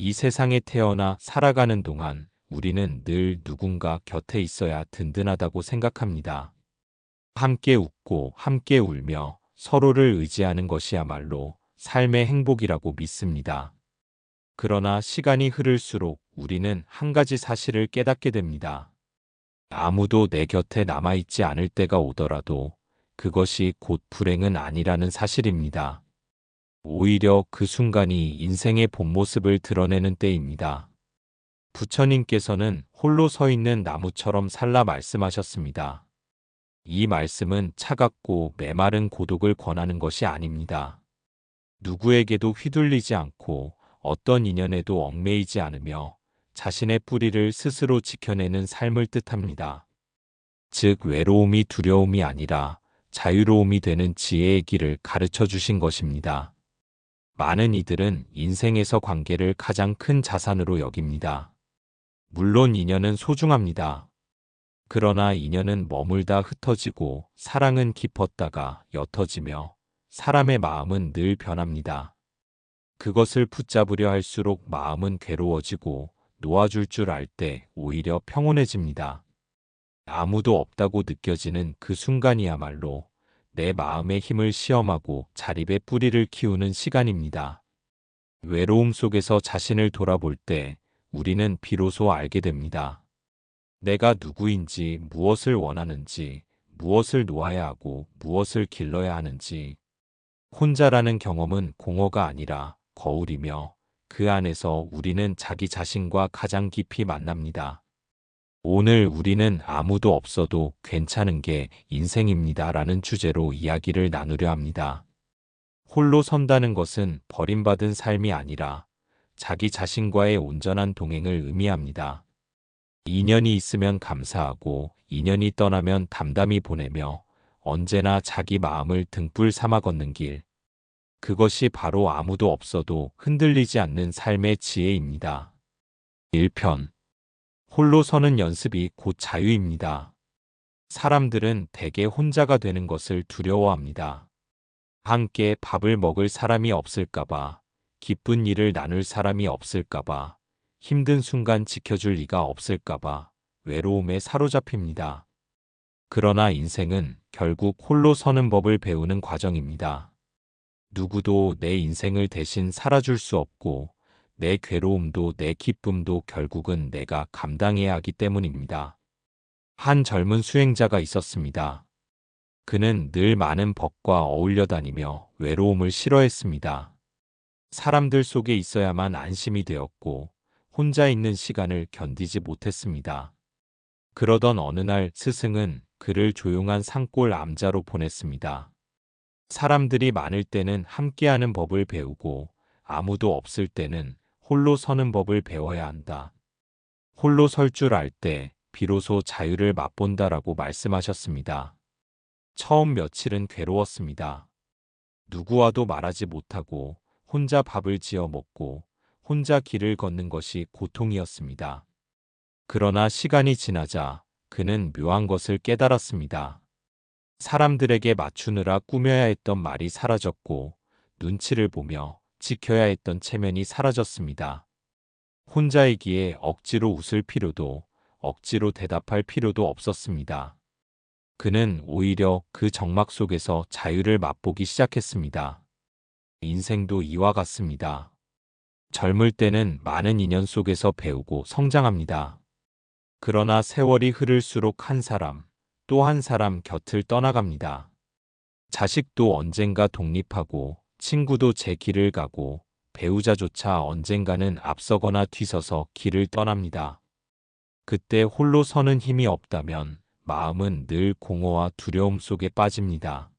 이 세상에 태어나 살아가는 동안 우리는 늘 누군가 곁에 있어야 든든하다고 생각합니다. 함께 웃고 함께 울며 서로를 의지하는 것이야말로 삶의 행복이라고 믿습니다. 그러나 시간이 흐를수록 우리는 한 가지 사실을 깨닫게 됩니다. 아무도 내 곁에 남아있지 않을 때가 오더라도 그것이 곧 불행은 아니라는 사실입니다. 오히려 그 순간이 인생의 본 모습을 드러내는 때입니다. 부처님께서는 홀로 서 있는 나무처럼 살라 말씀하셨습니다. 이 말씀은 차갑고 메마른 고독을 권하는 것이 아닙니다. 누구에게도 휘둘리지 않고 어떤 인연에도 얽매이지 않으며 자신의 뿌리를 스스로 지켜내는 삶을 뜻합니다. 즉 외로움이 두려움이 아니라 자유로움이 되는 지혜의 길을 가르쳐 주신 것입니다. 많은 이들은 인생에서 관계를 가장 큰 자산으로 여깁니다. 물론 인연은 소중합니다. 그러나 인연은 머물다 흩어지고 사랑은 깊었다가 옅어지며 사람의 마음은 늘 변합니다. 그것을 붙잡으려 할수록 마음은 괴로워지고 놓아줄 줄 알 때 오히려 평온해집니다. 아무도 없다고 느껴지는 그 순간이야말로 내 마음의 힘을 시험하고 자립의 뿌리를 키우는 시간입니다. 외로움 속에서 자신을 돌아볼 때 우리는 비로소 알게 됩니다. 내가 누구인지, 무엇을 원하는지, 무엇을 놓아야 하고 무엇을 길러야 하는지. 혼자라는 경험은 공허가 아니라 거울이며 그 안에서 우리는 자기 자신과 가장 깊이 만납니다. 오늘 우리는 아무도 없어도 괜찮은 게 인생입니다 라는 주제로 이야기를 나누려 합니다. 홀로 선다는 것은 버림받은 삶이 아니라 자기 자신과의 온전한 동행을 의미합니다. 인연이 있으면 감사하고 인연이 떠나면 담담히 보내며 언제나 자기 마음을 등불 삼아 걷는 길. 그것이 바로 아무도 없어도 흔들리지 않는 삶의 지혜입니다. 1편. 홀로 서는 연습이 곧 자유입니다. 사람들은 대개 혼자가 되는 것을 두려워합니다. 함께 밥을 먹을 사람이 없을까봐, 기쁜 일을 나눌 사람이 없을까봐, 힘든 순간 지켜줄 리가 없을까봐 외로움에 사로잡힙니다. 그러나 인생은 결국 홀로 서는 법을 배우는 과정입니다. 누구도 내 인생을 대신 살아줄 수 없고 내 괴로움도 내 기쁨도 결국은 내가 감당해야 하기 때문입니다. 한 젊은 수행자가 있었습니다. 그는 늘 많은 법과 어울려 다니며 외로움을 싫어했습니다. 사람들 속에 있어야만 안심이 되었고 혼자 있는 시간을 견디지 못했습니다. 그러던 어느 날 스승은 그를 조용한 산골 암자로 보냈습니다. 사람들이 많을 때는 함께하는 법을 배우고 아무도 없을 때는 홀로 서는 법을 배워야 한다. 홀로 설 줄 알 때 비로소 자유를 맛본다라고 말씀하셨습니다. 처음 며칠은 괴로웠습니다. 누구와도 말하지 못하고 혼자 밥을 지어 먹고 혼자 길을 걷는 것이 고통이었습니다. 그러나 시간이 지나자 그는 묘한 것을 깨달았습니다. 사람들에게 맞추느라 꾸며야 했던 말이 사라졌고 눈치를 보며 지켜야 했던 체면이 사라졌습니다. 혼자이기에 억지로 웃을 필요도 억지로 대답할 필요도 없었습니다. 그는 오히려 그 적막 속에서 자유를 맛보기 시작했습니다. 인생도 이와 같습니다. 젊을 때는 많은 인연 속에서 배우고 성장합니다. 그러나 세월이 흐를수록 한 사람, 또 한 사람 곁을 떠나갑니다. 자식도 언젠가 독립하고 친구도 제 길을 가고 배우자조차 언젠가는 앞서거나 뒤서서 길을 떠납니다. 그때 홀로 서는 힘이 없다면 마음은 늘 공허와 두려움 속에 빠집니다.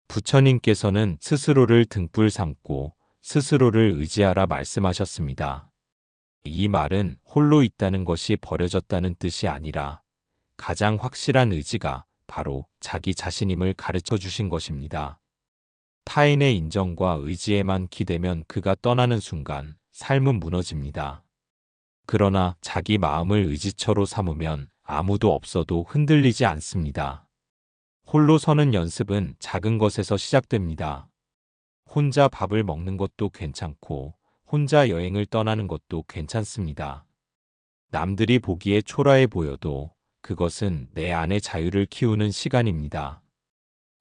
부처님께서는 스스로를 등불 삼고 스스로를 의지하라 말씀하셨습니다. 이 말은 홀로 있다는 것이 버려졌다는 뜻이 아니라 가장 확실한 의지가 바로 자기 자신임을 가르쳐 주신 것입니다. 타인의 인정과 의지에만 기대면 그가 떠나는 순간 삶은 무너집니다. 그러나 자기 마음을 의지처로 삼으면 아무도 없어도 흔들리지 않습니다. 홀로 서는 연습은 작은 것에서 시작됩니다. 혼자 밥을 먹는 것도 괜찮고 혼자 여행을 떠나는 것도 괜찮습니다. 남들이 보기에 초라해 보여도 그것은 내 안의 자유를 키우는 시간입니다.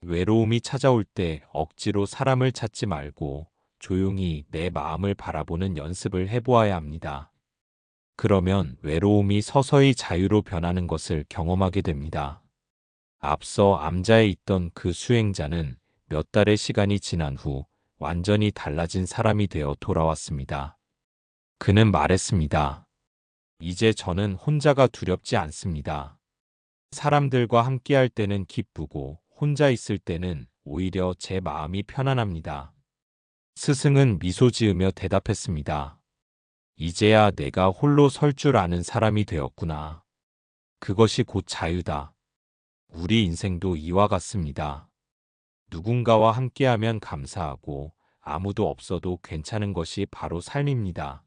외로움이 찾아올 때 억지로 사람을 찾지 말고 조용히 내 마음을 바라보는 연습을 해보아야 합니다. 그러면 외로움이 서서히 자유로 변하는 것을 경험하게 됩니다. 앞서 암자에 있던 그 수행자는 몇 달의 시간이 지난 후 완전히 달라진 사람이 되어 돌아왔습니다. 그는 말했습니다. 이제 저는 혼자가 두렵지 않습니다. 사람들과 함께할 때는 기쁘고 혼자 있을 때는 오히려 제 마음이 편안합니다. 스승은 미소 지으며 대답했습니다. 이제야 내가 홀로 설 줄 아는 사람이 되었구나. 그것이 곧 자유다. 우리 인생도 이와 같습니다. 누군가와 함께하면 감사하고 아무도 없어도 괜찮은 것이 바로 삶입니다.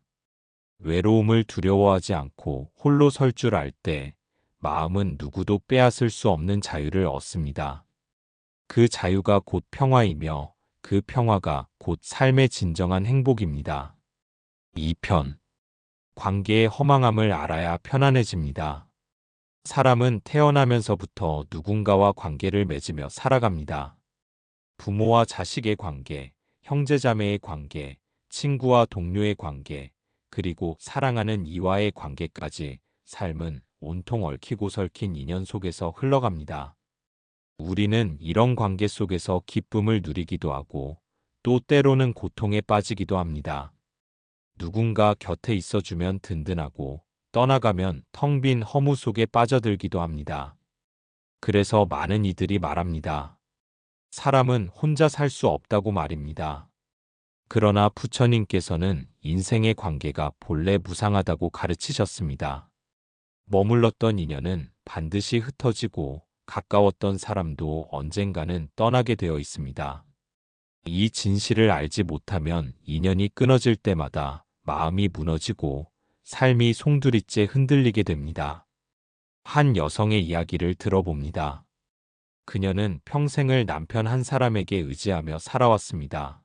외로움을 두려워하지 않고 홀로 설 줄 알 때 마음은 누구도 빼앗을 수 없는 자유를 얻습니다. 그 자유가 곧 평화이며 그 평화가 곧 삶의 진정한 행복입니다. 2편. 관계의 허망함을 알아야 편안해집니다. 사람은 태어나면서부터 누군가와 관계를 맺으며 살아갑니다. 부모와 자식의 관계, 형제자매의 관계, 친구와 동료의 관계, 그리고 사랑하는 이와의 관계까지 삶은 온통 얽히고 설킨 인연 속에서 흘러갑니다. 우리는 이런 관계 속에서 기쁨을 누리기도 하고 또 때로는 고통에 빠지기도 합니다. 누군가 곁에 있어주면 든든하고 떠나가면 텅 빈 허무 속에 빠져들기도 합니다. 그래서 많은 이들이 말합니다. 사람은 혼자 살 수 없다고 말입니다. 그러나 부처님께서는 인생의 관계가 본래 무상하다고 가르치셨습니다. 머물렀던 인연은 반드시 흩어지고 가까웠던 사람도 언젠가는 떠나게 되어 있습니다. 이 진실을 알지 못하면 인연이 끊어질 때마다 마음이 무너지고 삶이 송두리째 흔들리게 됩니다. 한 여성의 이야기를 들어봅니다. 그녀는 평생을 남편 한 사람에게 의지하며 살아왔습니다.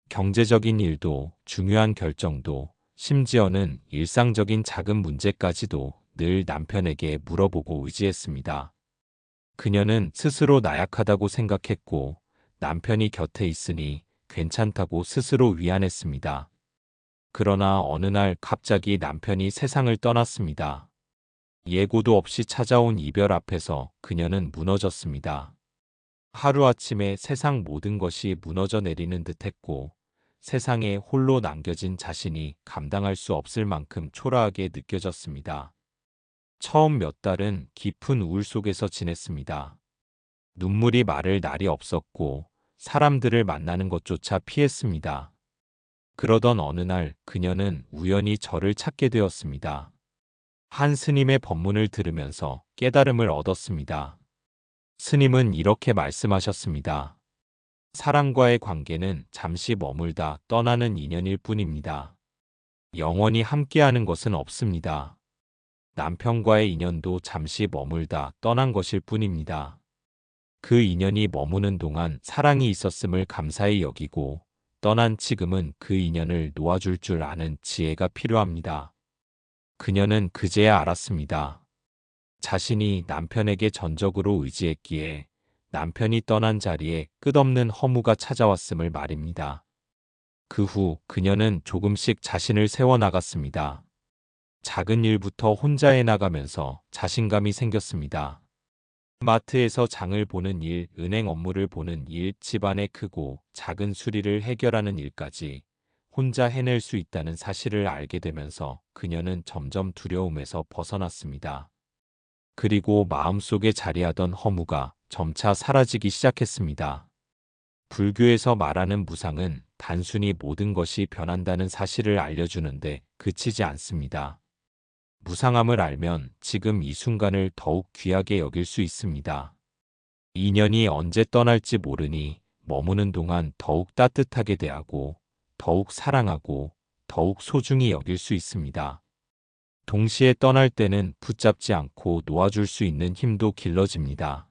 경제적인 일도 중요한 결정도 심지어는 일상적인 작은 문제까지도 늘 남편에게 물어보고 의지했습니다. 그녀는 스스로 나약하다고 생각했고 남편이 곁에 있으니 괜찮다고 스스로 위안했습니다. 그러나 어느 날 갑자기 남편이 세상을 떠났습니다. 예고도 없이 찾아온 이별 앞에서 그녀는 무너졌습니다. 하루아침에 세상 모든 것이 무너져 내리는 듯했고 세상에 홀로 남겨진 자신이 감당할 수 없을 만큼 초라하게 느껴졌습니다. 처음 몇 달은 깊은 우울 속에서 지냈습니다. 눈물이 마를 날이 없었고 사람들을 만나는 것조차 피했습니다. 그러던 어느 날 그녀는 우연히 저를 찾게 되었습니다. 한 스님의 법문을 들으면서 깨달음을 얻었습니다. 스님은 이렇게 말씀하셨습니다. 사람과의 관계는 잠시 머물다 떠나는 인연일 뿐입니다. 영원히 함께하는 것은 없습니다. 남편과의 인연도 잠시 머물다 떠난 것일 뿐입니다. 그 인연이 머무는 동안 사랑이 있었음을 감사히 여기고 떠난 지금은 그 인연을 놓아줄 줄 아는 지혜가 필요합니다. 그녀는 그제야 알았습니다. 자신이 남편에게 전적으로 의지했기에 남편이 떠난 자리에 끝없는 허무가 찾아왔음을 말입니다. 그 후 그녀는 조금씩 자신을 세워나갔습니다. 작은 일부터 혼자 해나가면서 자신감이 생겼습니다. 마트에서 장을 보는 일, 은행 업무를 보는 일, 집안의 크고 작은 수리를 해결하는 일까지 혼자 해낼 수 있다는 사실을 알게 되면서 그녀는 점점 두려움에서 벗어났습니다. 그리고 마음속에 자리하던 허무가 점차 사라지기 시작했습니다. 불교에서 말하는 무상은 단순히 모든 것이 변한다는 사실을 알려주는데 그치지 않습니다. 무상함을 알면 지금 이 순간을 더욱 귀하게 여길 수 있습니다. 인연이 언제 떠날지 모르니 머무는 동안 더욱 따뜻하게 대하고 더욱 사랑하고 더욱 소중히 여길 수 있습니다. 동시에 떠날 때는 붙잡지 않고 놓아줄 수 있는 힘도 길러집니다.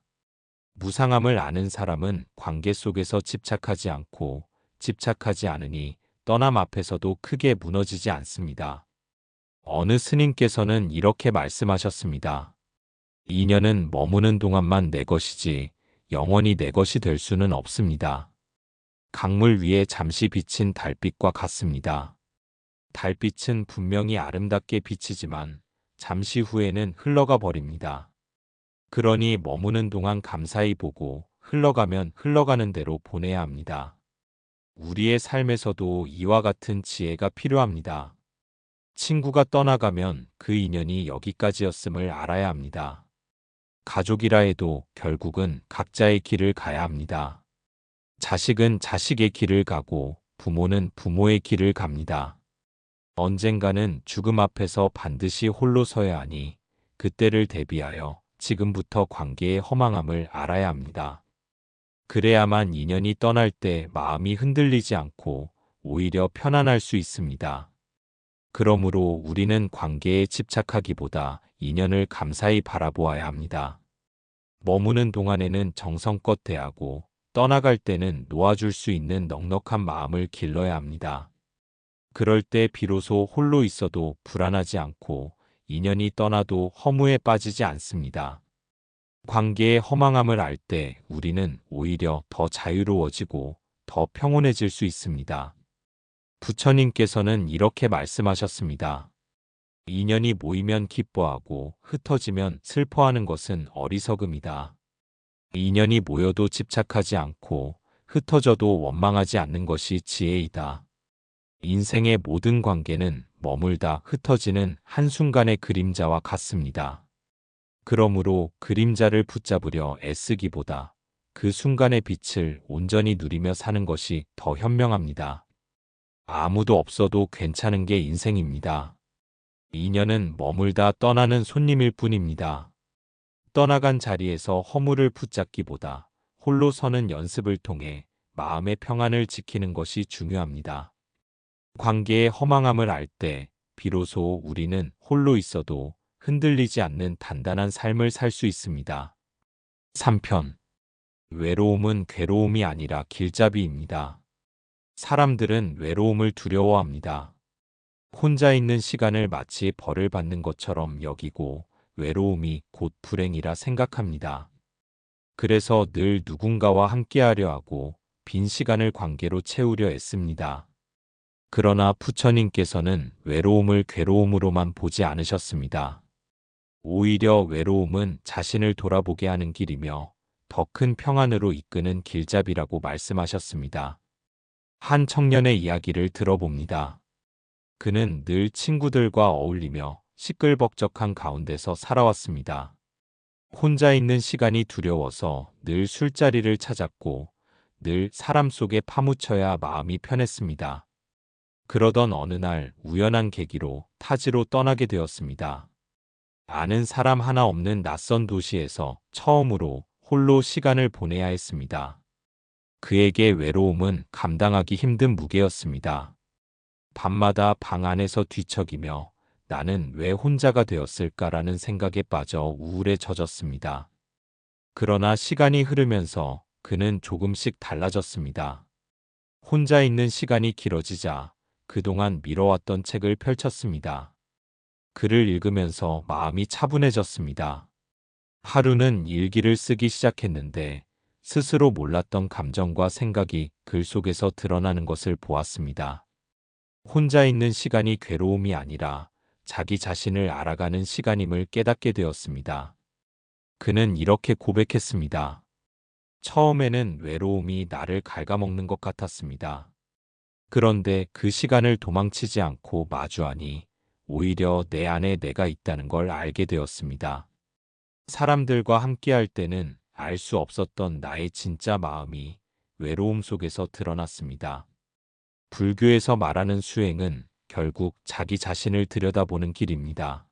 무상함을 아는 사람은 관계 속에서 집착하지 않고 집착하지 않으니 떠남 앞에서도 크게 무너지지 않습니다. 어느 스님께서는 이렇게 말씀하셨습니다. 인연은 머무는 동안만 내 것이지 영원히 내 것이 될 수는 없습니다. 강물 위에 잠시 비친 달빛과 같습니다. 달빛은 분명히 아름답게 비치지만 잠시 후에는 흘러가 버립니다. 그러니 머무는 동안 감사히 보고 흘러가면 흘러가는 대로 보내야 합니다. 우리의 삶에서도 이와 같은 지혜가 필요합니다. 친구가 떠나가면 그 인연이 여기까지였음을 알아야 합니다. 가족이라 해도 결국은 각자의 길을 가야 합니다. 자식은 자식의 길을 가고 부모는 부모의 길을 갑니다. 언젠가는 죽음 앞에서 반드시 홀로 서야 하니 그때를 대비하여 지금부터 관계의 허망함을 알아야 합니다. 그래야만 인연이 떠날 때 마음이 흔들리지 않고 오히려 편안할 수 있습니다. 그러므로 우리는 관계에 집착하기보다 인연을 감사히 바라보아야 합니다. 머무는 동안에는 정성껏 대하고 떠나갈 때는 놓아줄 수 있는 넉넉한 마음을 길러야 합니다. 그럴 때 비로소 홀로 있어도 불안하지 않고 인연이 떠나도 허무에 빠지지 않습니다. 관계의 허망함을 알 때 우리는 오히려 더 자유로워지고 더 평온해질 수 있습니다. 부처님께서는 이렇게 말씀하셨습니다. 인연이 모이면 기뻐하고 흩어지면 슬퍼하는 것은 어리석음이다. 인연이 모여도 집착하지 않고 흩어져도 원망하지 않는 것이 지혜이다. 인생의 모든 관계는 머물다 흩어지는 한순간의 그림자와 같습니다. 그러므로 그림자를 붙잡으려 애쓰기보다 그 순간의 빛을 온전히 누리며 사는 것이 더 현명합니다. 아무도 없어도 괜찮은 게 인생입니다. 인연은 머물다 떠나는 손님일 뿐입니다. 떠나간 자리에서 허물을 붙잡기보다 홀로 서는 연습을 통해 마음의 평안을 지키는 것이 중요합니다. 관계의 허망함을 알 때 비로소 우리는 홀로 있어도 흔들리지 않는 단단한 삶을 살 수 있습니다. 3편. 외로움은 괴로움이 아니라 길잡이입니다. 사람들은 외로움을 두려워합니다. 혼자 있는 시간을 마치 벌을 받는 것처럼 여기고 외로움이 곧 불행이라 생각합니다. 그래서 늘 누군가와 함께하려 하고 빈 시간을 관계로 채우려 애씁니다. 그러나 부처님께서는 외로움을 괴로움으로만 보지 않으셨습니다. 오히려 외로움은 자신을 돌아보게 하는 길이며 더 큰 평안으로 이끄는 길잡이라고 말씀하셨습니다. 한 청년의 이야기를 들어봅니다. 그는 늘 친구들과 어울리며 시끌벅적한 가운데서 살아왔습니다. 혼자 있는 시간이 두려워서 늘 술자리를 찾았고 늘 사람 속에 파묻혀야 마음이 편했습니다. 그러던 어느 날 우연한 계기로 타지로 떠나게 되었습니다. 아는 사람 하나 없는 낯선 도시에서 처음으로 홀로 시간을 보내야 했습니다. 그에게 외로움은 감당하기 힘든 무게였습니다. 밤마다 방 안에서 뒤척이며 나는 왜 혼자가 되었을까라는 생각에 빠져 우울에 젖었습니다. 그러나 시간이 흐르면서 그는 조금씩 달라졌습니다. 혼자 있는 시간이 길어지자 그동안 미뤄왔던 책을 펼쳤습니다. 글을 읽으면서 마음이 차분해졌습니다. 하루는 일기를 쓰기 시작했는데 스스로 몰랐던 감정과 생각이 글 속에서 드러나는 것을 보았습니다. 혼자 있는 시간이 괴로움이 아니라 자기 자신을 알아가는 시간임을 깨닫게 되었습니다. 그는 이렇게 고백했습니다. 처음에는 외로움이 나를 갉아먹는 것 같았습니다. 그런데 그 시간을 도망치지 않고 마주하니 오히려 내 안에 내가 있다는 걸 알게 되었습니다. 사람들과 함께할 때는 알 수 없었던 나의 진짜 마음이 외로움 속에서 드러났습니다. 불교에서 말하는 수행은 결국 자기 자신을 들여다보는 길입니다.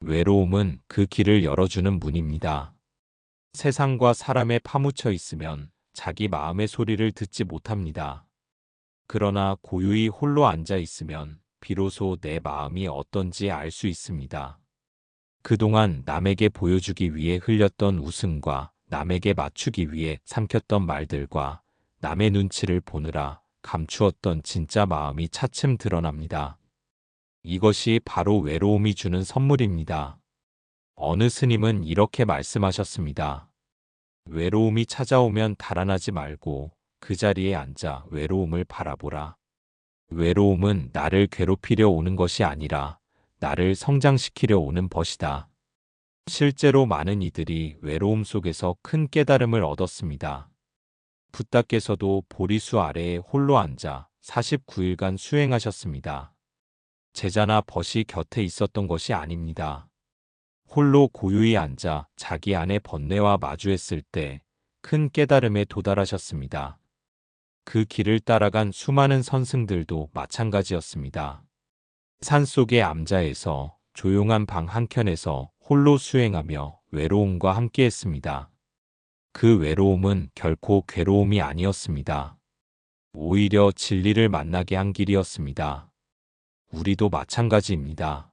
외로움은 그 길을 열어주는 문입니다. 세상과 사람에 파묻혀 있으면 자기 마음의 소리를 듣지 못합니다. 그러나 고요히 홀로 앉아 있으면 비로소 내 마음이 어떤지 알 수 있습니다. 그동안 남에게 보여주기 위해 흘렸던 웃음과 남에게 맞추기 위해 삼켰던 말들과 남의 눈치를 보느라 감추었던 진짜 마음이 차츰 드러납니다. 이것이 바로 외로움이 주는 선물입니다. 어느 스님은 이렇게 말씀하셨습니다. 외로움이 찾아오면 달아나지 말고 그 자리에 앉아 외로움을 바라보라. 외로움은 나를 괴롭히려 오는 것이 아니라 나를 성장시키려 오는 벗이다. 실제로 많은 이들이 외로움 속에서 큰 깨달음을 얻었습니다. 붓다께서도 보리수 아래에 홀로 앉아 49일간 수행하셨습니다. 제자나 벗이 곁에 있었던 것이 아닙니다. 홀로 고요히 앉아 자기 안의 번뇌와 마주했을 때 큰 깨달음에 도달하셨습니다. 그 길을 따라간 수많은 선승들도 마찬가지였습니다. 산속의 암자에서 조용한 방 한켠에서 홀로 수행하며 외로움과 함께했습니다. 그 외로움은 결코 괴로움이 아니었습니다. 오히려 진리를 만나게 한 길이었습니다. 우리도 마찬가지입니다.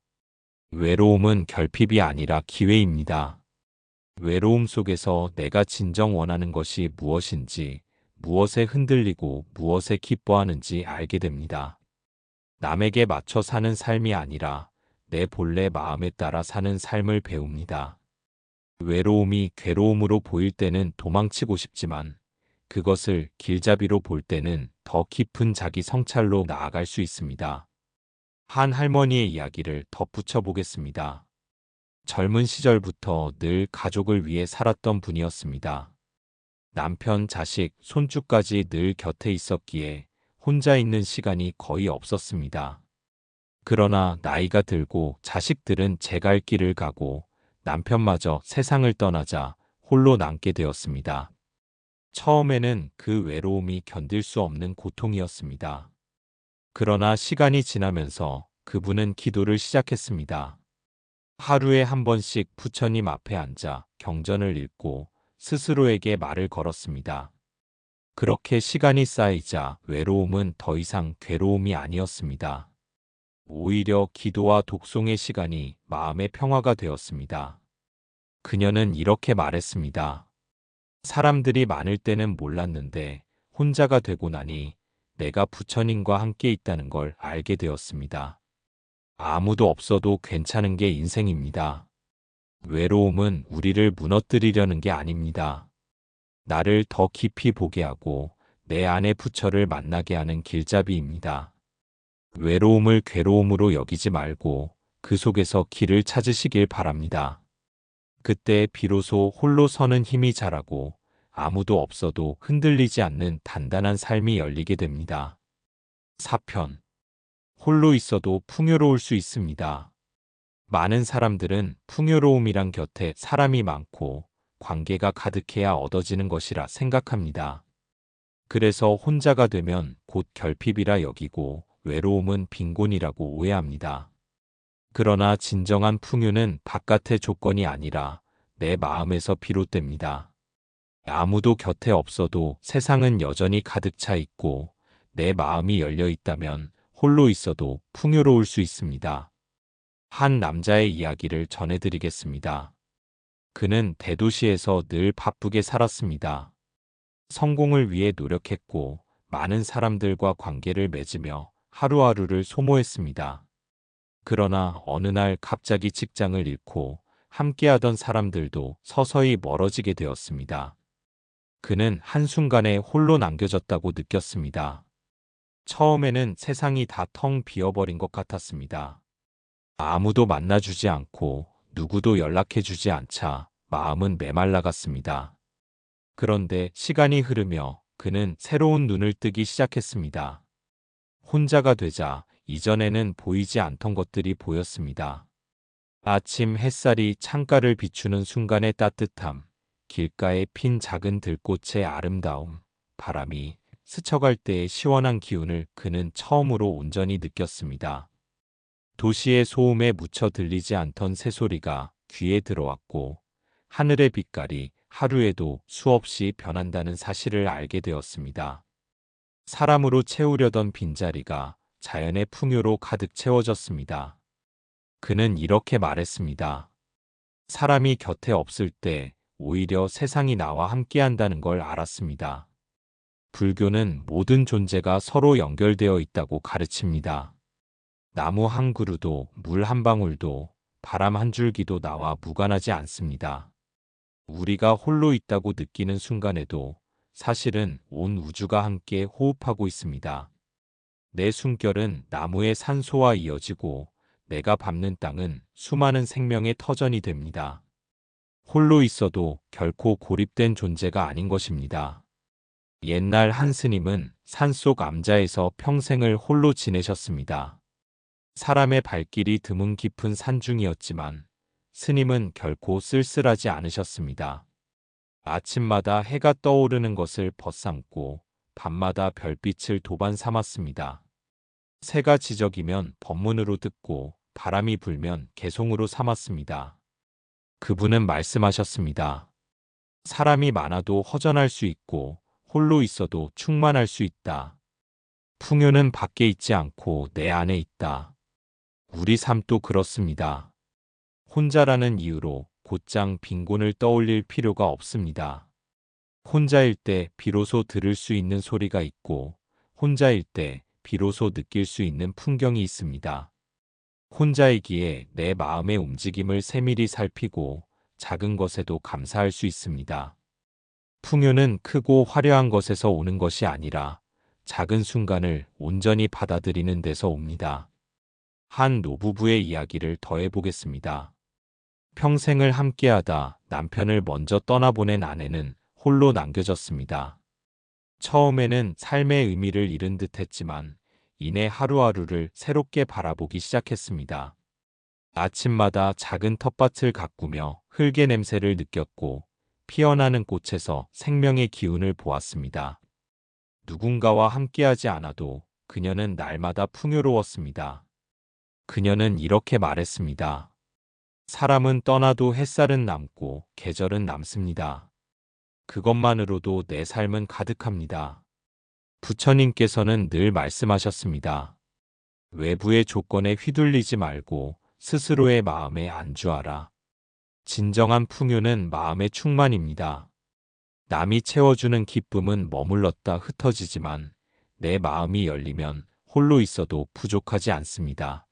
외로움은 결핍이 아니라 기회입니다. 외로움 속에서 내가 진정 원하는 것이 무엇인지, 무엇에 흔들리고 무엇에 기뻐하는지 알게 됩니다. 남에게 맞춰 사는 삶이 아니라 내 본래 마음에 따라 사는 삶을 배웁니다. 외로움이 괴로움으로 보일 때는 도망치고 싶지만 그것을 길잡이로 볼 때는 더 깊은 자기 성찰로 나아갈 수 있습니다. 한 할머니의 이야기를 덧붙여 보겠습니다. 젊은 시절부터 늘 가족을 위해 살았던 분이었습니다. 남편, 자식, 손주까지 늘 곁에 있었기에 혼자 있는 시간이 거의 없었습니다. 그러나 나이가 들고 자식들은 제 갈 길을 가고 남편마저 세상을 떠나자 홀로 남게 되었습니다. 처음에는 그 외로움이 견딜 수 없는 고통이었습니다. 그러나 시간이 지나면서 그분은 기도를 시작했습니다. 하루에 한 번씩 부처님 앞에 앉아 경전을 읽고 스스로에게 말을 걸었습니다. 그렇게 시간이 쌓이자 외로움은 더 이상 괴로움이 아니었습니다. 오히려 기도와 독송의 시간이 마음의 평화가 되었습니다. 그녀는 이렇게 말했습니다. 사람들이 많을 때는 몰랐는데 혼자가 되고 나니 내가 부처님과 함께 있다는 걸 알게 되었습니다. 아무도 없어도 괜찮은 게 인생입니다. 외로움은 우리를 무너뜨리려는 게 아닙니다. 나를 더 깊이 보게 하고 내 안의 부처를 만나게 하는 길잡이입니다. 외로움을 괴로움으로 여기지 말고 그 속에서 길을 찾으시길 바랍니다. 그때 비로소 홀로 서는 힘이 자라고 아무도 없어도 흔들리지 않는 단단한 삶이 열리게 됩니다. 4편. 홀로 있어도 풍요로울 수 있습니다. 많은 사람들은 풍요로움이란 곁에 사람이 많고 관계가 가득해야 얻어지는 것이라 생각합니다. 그래서 혼자가 되면 곧 결핍이라 여기고 외로움은 빈곤이라고 오해합니다. 그러나 진정한 풍요는 바깥의 조건이 아니라 내 마음에서 비롯됩니다. 아무도 곁에 없어도 세상은 여전히 가득 차 있고 내 마음이 열려 있다면 홀로 있어도 풍요로울 수 있습니다. 한 남자의 이야기를 전해드리겠습니다. 그는 대도시에서 늘 바쁘게 살았습니다. 성공을 위해 노력했고 많은 사람들과 관계를 맺으며 하루하루를 소모했습니다. 그러나 어느 날 갑자기 직장을 잃고 함께하던 사람들도 서서히 멀어지게 되었습니다. 그는 한순간에 홀로 남겨졌다고 느꼈습니다. 처음에는 세상이 다 텅 비어버린 것 같았습니다. 아무도 만나주지 않고 누구도 연락해주지 않자 마음은 메말라갔습니다. 그런데 시간이 흐르며 그는 새로운 눈을 뜨기 시작했습니다. 혼자가 되자 이전에는 보이지 않던 것들이 보였습니다. 아침 햇살이 창가를 비추는 순간의 따뜻함, 길가에 핀 작은 들꽃의 아름다움, 바람이 스쳐갈 때의 시원한 기운을 그는 처음으로 온전히 느꼈습니다. 도시의 소음에 묻혀 들리지 않던 새소리가 귀에 들어왔고 하늘의 빛깔이 하루에도 수없이 변한다는 사실을 알게 되었습니다. 사람으로 채우려던 빈자리가 자연의 풍요로 가득 채워졌습니다. 그는 이렇게 말했습니다. 사람이 곁에 없을 때 오히려 세상이 나와 함께한다는 걸 알았습니다. 불교는 모든 존재가 서로 연결되어 있다고 가르칩니다. 나무 한 그루도, 물 한 방울도, 바람 한 줄기도 나와 무관하지 않습니다. 우리가 홀로 있다고 느끼는 순간에도 사실은 온 우주가 함께 호흡하고 있습니다. 내 숨결은 나무의 산소와 이어지고 내가 밟는 땅은 수많은 생명의 터전이 됩니다. 홀로 있어도 결코 고립된 존재가 아닌 것입니다. 옛날 한 스님은 산속 암자에서 평생을 홀로 지내셨습니다. 사람의 발길이 드문 깊은 산중이었지만 스님은 결코 쓸쓸하지 않으셨습니다. 아침마다 해가 떠오르는 것을 벗삼고 밤마다 별빛을 도반 삼았습니다. 새가 지저귀면 법문으로 듣고 바람이 불면 개송으로 삼았습니다. 그분은 말씀하셨습니다. 사람이 많아도 허전할 수 있고 홀로 있어도 충만할 수 있다. 풍요는 밖에 있지 않고 내 안에 있다. 우리 삶도 그렇습니다. 혼자라는 이유로 곧장 빈곤을 떠올릴 필요가 없습니다. 혼자일 때 비로소 들을 수 있는 소리가 있고 혼자일 때 비로소 느낄 수 있는 풍경이 있습니다. 혼자이기에 내 마음의 움직임을 세밀히 살피고 작은 것에도 감사할 수 있습니다. 풍요는 크고 화려한 것에서 오는 것이 아니라 작은 순간을 온전히 받아들이는 데서 옵니다. 한 노부부의 이야기를 더해보겠습니다. 평생을 함께하다 남편을 먼저 떠나보낸 아내는 홀로 남겨졌습니다. 처음에는 삶의 의미를 잃은 듯 했지만 이내 하루하루를 새롭게 바라보기 시작했습니다. 아침마다 작은 텃밭을 가꾸며 흙의 냄새를 느꼈고 피어나는 꽃에서 생명의 기운을 보았습니다. 누군가와 함께하지 않아도 그녀는 날마다 풍요로웠습니다. 그녀는 이렇게 말했습니다. 사람은 떠나도 햇살은 남고 계절은 남습니다. 그것만으로도 내 삶은 가득합니다. 부처님께서는 늘 말씀하셨습니다. 외부의 조건에 휘둘리지 말고 스스로의 마음에 안주하라. 진정한 풍요는 마음의 충만입니다. 남이 채워주는 기쁨은 머물렀다 흩어지지만 내 마음이 열리면 홀로 있어도 부족하지 않습니다.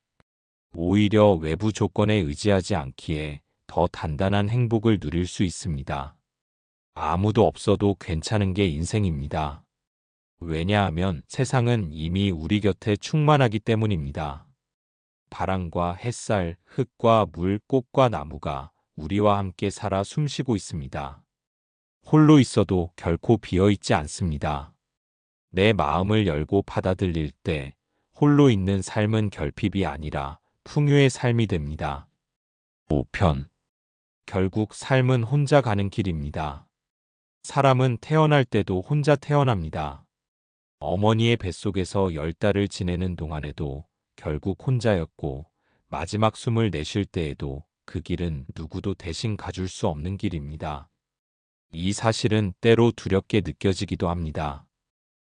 오히려 외부 조건에 의지하지 않기에 더 단단한 행복을 누릴 수 있습니다. 아무도 없어도 괜찮은 게 인생입니다. 왜냐하면 세상은 이미 우리 곁에 충만하기 때문입니다. 바람과 햇살, 흙과 물, 꽃과 나무가 우리와 함께 살아 숨쉬고 있습니다. 홀로 있어도 결코 비어있지 않습니다. 내 마음을 열고 받아들일 때 홀로 있는 삶은 결핍이 아니라 풍요의 삶이 됩니다. 5편. 결국 삶은 혼자 가는 길입니다. 사람은 태어날 때도 혼자 태어납니다. 어머니의 뱃속에서 10달을 지내는 동안에도 결국 혼자였고 마지막 숨을 내쉴 때에도 그 길은 누구도 대신 가줄 수 없는 길입니다. 이 사실은 때로 두렵게 느껴지기도 합니다.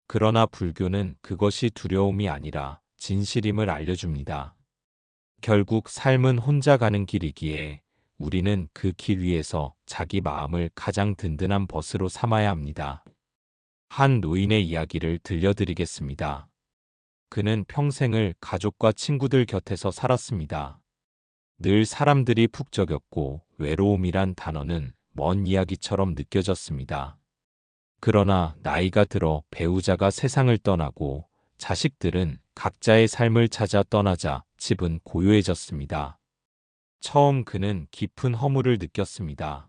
그러나 불교는 그것이 두려움이 아니라 진실임을 알려줍니다. 결국 삶은 혼자 가는 길이기에 우리는 그 길 위에서 자기 마음을 가장 든든한 벗으로 삼아야 합니다. 한 노인의 이야기를 들려드리겠습니다. 그는 평생을 가족과 친구들 곁에서 살았습니다. 늘 사람들이 북적였고 외로움이란 단어는 먼 이야기처럼 느껴졌습니다. 그러나 나이가 들어 배우자가 세상을 떠나고 자식들은 각자의 삶을 찾아 떠나자 집은 고요해졌습니다. 처음 그는 깊은 허물을 느꼈습니다.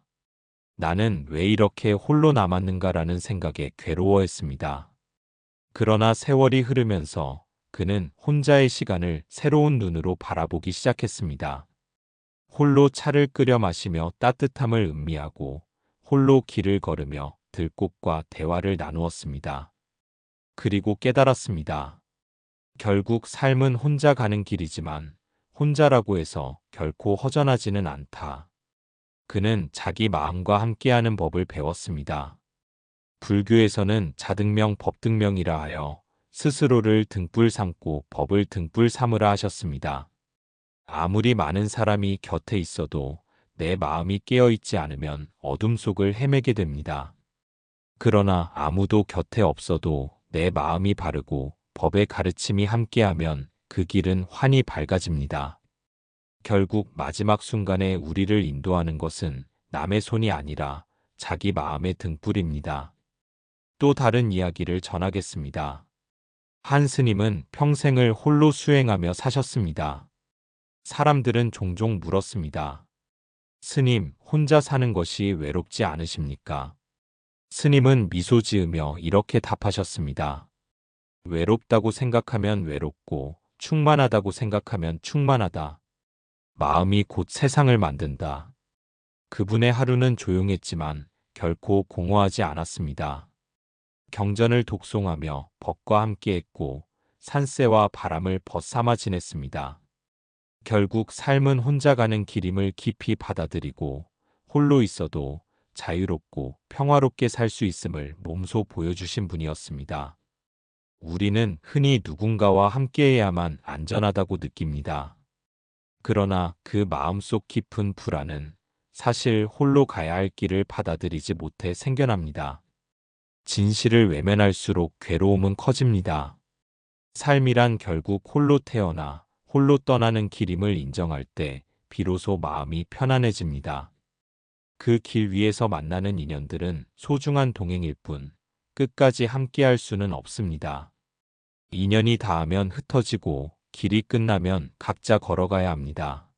나는 왜 이렇게 홀로 남았는가라는 생각에 괴로워했습니다. 그러나 세월이 흐르면서 그는 혼자의 시간을 새로운 눈으로 바라보기 시작했습니다. 홀로 차를 끓여 마시며 따뜻함을 음미하고 홀로 길을 걸으며 들꽃과 대화를 나누었습니다. 그리고 깨달았습니다. 결국 삶은 혼자 가는 길이지만 혼자라고 해서 결코 허전하지는 않다. 그는 자기 마음과 함께하는 법을 배웠습니다. 불교에서는 자등명 법등명이라 하여 스스로를 등불 삼고 법을 등불 삼으라 하셨습니다. 아무리 많은 사람이 곁에 있어도 내 마음이 깨어있지 않으면 어둠 속을 헤매게 됩니다. 그러나 아무도 곁에 없어도 내 마음이 바르고 법의 가르침이 함께하면 그 길은 환히 밝아집니다. 결국 마지막 순간에 우리를 인도하는 것은 남의 손이 아니라 자기 마음의 등불입니다. 또 다른 이야기를 전하겠습니다. 한 스님은 평생을 홀로 수행하며 사셨습니다. 사람들은 종종 물었습니다. 스님, 혼자 사는 것이 외롭지 않으십니까? 스님은 미소 지으며 이렇게 답하셨습니다. 외롭다고 생각하면 외롭고 충만하다고 생각하면 충만하다. 마음이 곧 세상을 만든다. 그분의 하루는 조용했지만 결코 공허하지 않았습니다. 경전을 독송하며 법과 함께했고 산새와 바람을 벗삼아 지냈습니다. 결국 삶은 혼자 가는 길임을 깊이 받아들이고 홀로 있어도 자유롭고 평화롭게 살 수 있음을 몸소 보여주신 분이었습니다. 우리는 흔히 누군가와 함께해야만 안전하다고 느낍니다. 그러나 그 마음속 깊은 불안은 사실 홀로 가야 할 길을 받아들이지 못해 생겨납니다. 진실을 외면할수록 괴로움은 커집니다. 삶이란 결국 홀로 태어나 홀로 떠나는 길임을 인정할 때 비로소 마음이 편안해집니다. 그 길 위에서 만나는 인연들은 소중한 동행일 뿐 끝까지 함께할 수는 없습니다. 인연이 닿으면 흩어지고 길이 끝나면 각자 걸어가야 합니다.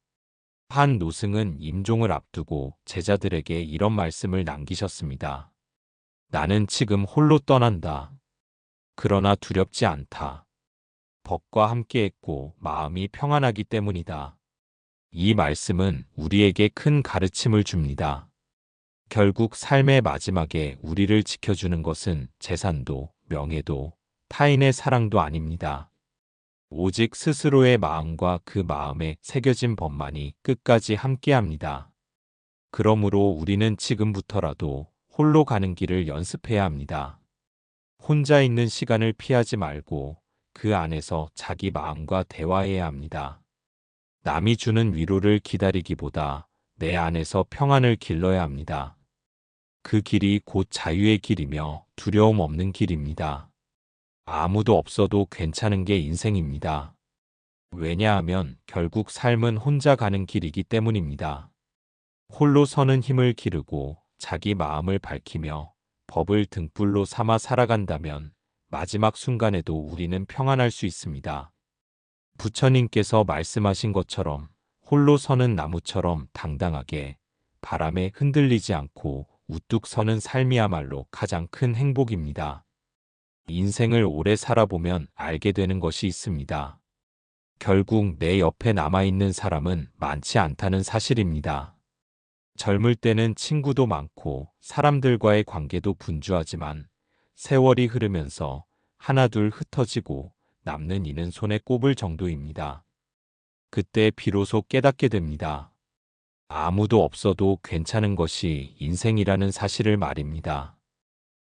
한 노승은 임종을 앞두고 제자들에게 이런 말씀을 남기셨습니다. 나는 지금 홀로 떠난다. 그러나 두렵지 않다. 법과 함께했고 마음이 평안하기 때문이다. 이 말씀은 우리에게 큰 가르침을 줍니다. 결국 삶의 마지막에 우리를 지켜주는 것은 재산도 명예도 타인의 사랑도 아닙니다. 오직 스스로의 마음과 그 마음에 새겨진 법만이 끝까지 함께합니다. 그러므로 우리는 지금부터라도 홀로 가는 길을 연습해야 합니다. 혼자 있는 시간을 피하지 말고 그 안에서 자기 마음과 대화해야 합니다. 남이 주는 위로를 기다리기보다 내 안에서 평안을 길러야 합니다. 그 길이 곧 자유의 길이며 두려움 없는 길입니다. 아무도 없어도 괜찮은 게 인생입니다. 왜냐하면 결국 삶은 혼자 가는 길이기 때문입니다. 홀로 서는 힘을 기르고 자기 마음을 밝히며 법을 등불로 삼아 살아간다면 마지막 순간에도 우리는 평안할 수 있습니다. 부처님께서 말씀하신 것처럼 홀로 서는 나무처럼 당당하게 바람에 흔들리지 않고 우뚝 서는 삶이야말로 가장 큰 행복입니다. 인생을 오래 살아보면 알게 되는 것이 있습니다. 결국 내 옆에 남아있는 사람은 많지 않다는 사실입니다. 젊을 때는 친구도 많고 사람들과의 관계도 분주하지만 세월이 흐르면서 하나둘 흩어지고 남는 이는 손에 꼽을 정도입니다. 그때 비로소 깨닫게 됩니다. 아무도 없어도 괜찮은 것이 인생이라는 사실을 말입니다.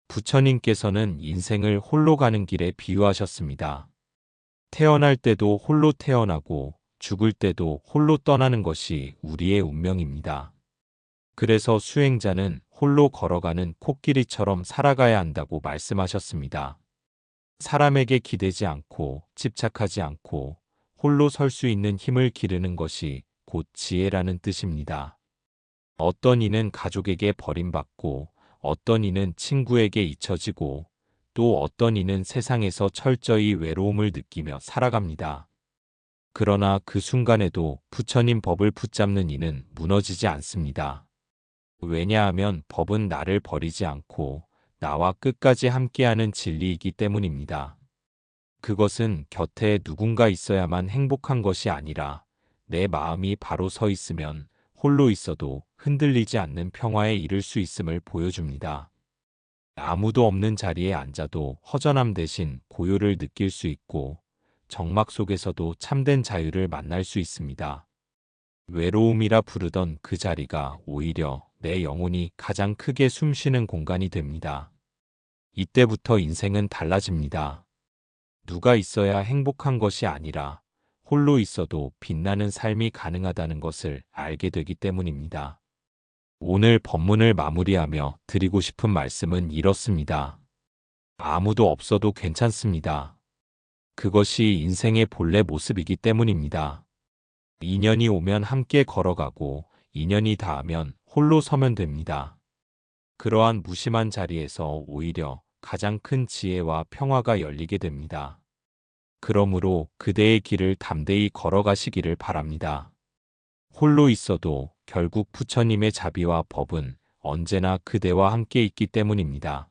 부처님께서는 인생을 홀로 가는 길에 비유하셨습니다. 태어날 때도 홀로 태어나고 죽을 때도 홀로 떠나는 것이 우리의 운명입니다. 그래서 수행자는 홀로 걸어가는 코끼리처럼 살아가야 한다고 말씀하셨습니다. 사람에게 기대지 않고 집착하지 않고 홀로 설 수 있는 힘을 기르는 것이 곧 지혜라는 뜻입니다. 어떤 이는 가족에게 버림받고 어떤 이는 친구에게 잊혀지고 또 어떤 이는 세상에서 철저히 외로움을 느끼며 살아갑니다. 그러나 그 순간에도 부처님 법을 붙잡는 이는 무너지지 않습니다. 왜냐하면 법은 나를 버리지 않고 나와 끝까지 함께하는 진리이기 때문입니다. 그것은 곁에 누군가 있어야만 행복한 것이 아니라 내 마음이 바로 서 있으면 홀로 있어도 흔들리지 않는 평화에 이를 수 있음을 보여줍니다. 아무도 없는 자리에 앉아도 허전함 대신 고요를 느낄 수 있고 적막 속에서도 참된 자유를 만날 수 있습니다. 외로움이라 부르던 그 자리가 오히려 내 영혼이 가장 크게 숨쉬는 공간이 됩니다. 이때부터 인생은 달라집니다. 누가 있어야 행복한 것이 아니라 홀로 있어도 빛나는 삶이 가능하다는 것을 알게 되기 때문입니다. 오늘 법문을 마무리하며 드리고 싶은 말씀은 이렇습니다. 아무도 없어도 괜찮습니다. 그것이 인생의 본래 모습이기 때문입니다. 인연이 오면 함께 걸어가고 인연이 닿으면 홀로 서면 됩니다. 그러한 무심한 자리에서 오히려 가장 큰 지혜와 평화가 열리게 됩니다. 그러므로 그대의 길을 담대히 걸어가시기를 바랍니다. 홀로 있어도 결국 부처님의 자비와 법은 언제나 그대와 함께 있기 때문입니다.